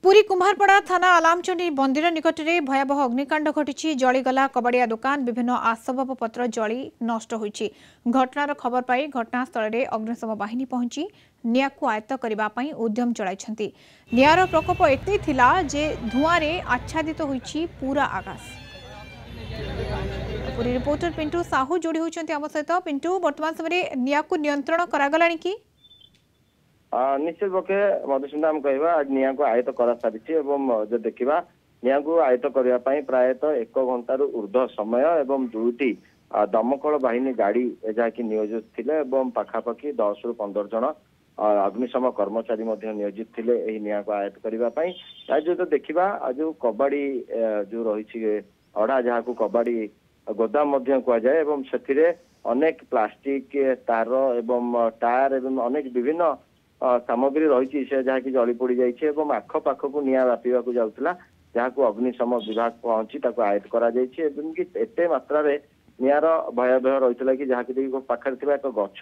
पुरी कुम्हारपड़ा थाना आलामचंडी मंदिर निकट में भयावह अग्निकांड घटी जलीगला कबाड़िया दुकान विभिन्न आसबाबपत्र जली नष्ट होईछि। घटनार खबर पाई घटनास्थल में अग्निशम बाहिनी पहुंची निया को आयत्त करने उद्यम चलाई। नियार प्रकोप एते थिला जे धुआं रे आच्छादित होईछि पूरा आकाश। पुरी रिपोर्टर पिंटू साहू जोड़ी होइछन्ति आम सहित। पिंटू, वर्तमान समय निया को नियंत्रण करागलानी कि? निश्चित पक्षे मधुसूदन आम कहवा आज निया को आयत्त कर सारी जो देखा निया को आयत्त करने प्रायतः 1 घंटार ऊर्ध्व समय एवं 2टी दमकल बाहिनी गाड़ी जहाँकि नियोजित थे पाखापाखि 10 ରୁ 15 जन अग्निशम कर्मचारी नियोजित थे निया को आयत्त करने। जो देखा जो कबाड़ी जो रही अड़ा जहाँ को कबाड़ी गोदाम कहुए से अनेक प्लास्टिक तार एवं टायर एवं अनेक विभिन्न सामग्री रही जहाँ की जली पोड़ी जाइए आखपाख को निया व्यापीवा जाऊला जहाँ को अग्निशम विभाग पहुंची आयत्त करते मात्रा नियार भयावह रही कि जहाँ की पाखे एक गछ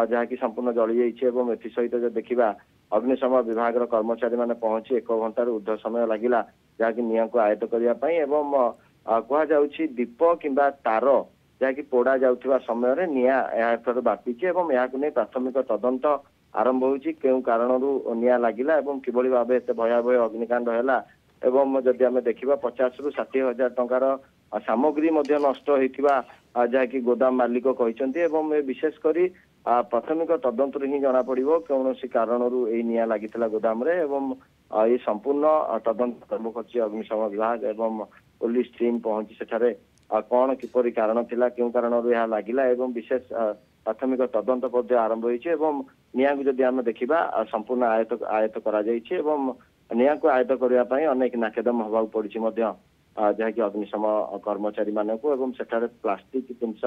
जहाँ की संपूर्ण जली जाइए एसहित जो देखा अग्निशम विभाग कर्मचारी मैंने पहुंची 1 घंटार ऊर्ध्व समय लगिला जहाँकि निया को आयत्त करने। दीप किंबा तार जहाँ की पोड़ा जाउथिबा समय निया व्यापी प्राथमिक तदंत आरंभ होची केउ कारणरू निया लागिला एवं किभली भाबे एते भयावह अग्निकांड हैला एवं जदि आमे देखिबा 50 ରୁ 60 हजार टंकार सामग्री मध्ये नष्ट होइथिबा जहाँ की गोदाम मालिक कहिसंती एवं विशेष करी प्राथमिक तदंत ही जना पड़िबो कौनसी कारणरू ए निया लागितला गोदाम रे एवं ये संपूर्ण तदंत आरंभ करछि अग्निशम विभाग एवं पुलिस टीम पहुंची सेठारे कौन किपरि कारण थिला केउ कारणरू यह लागिला एवं विशेष प्राथमिक तदंत पद्य आरंभ होइछि एवं निया को जदि आमे देखिबा संपूर्ण आयत्त करा जाइछि एवं निया को आयत्त करबा पई अनेक नाकेदम हबाउ पड़िछि मध्य जहाँ की अग्निशम कर्मचारी मानकु एवं सेठारे प्लास्टिक जिनस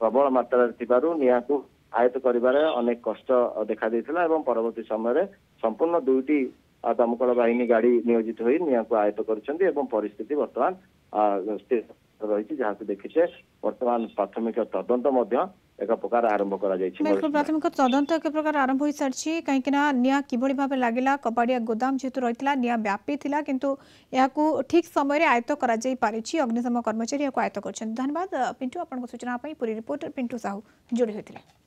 प्रबल मात्रा थिबारु निया को आयत्त करिबारे अनेक कष्ट देखा देइथिला एवं परवर्ती समय संपूर्ण 2टी दमकल बाहिनी गाड़ी नियोजित होई निया को आयत्त करछन्ती एवं परिस्थिति वर्तमान स्थिर रही जहाँ को देखिए वर्तमान प्राथमिक तदंत एक प्रकार आरंभ करा बिल्कुल प्राथमिक तदंत एक प्रकार आरंभ हो सारी कहीं निया किभली भाव लगिला कबाड़िया गोदाम जेहेतु रही निया व्यापी थिला किंतु याकू ठीक समय आयत्त करा जाई पारिछि अग्निशम कर्मचारी आयत्त कर। धन्यवाद पिंटू, आपन सूचना पुरी रिपोर्टर पिंटू साहू जोड़ी होते।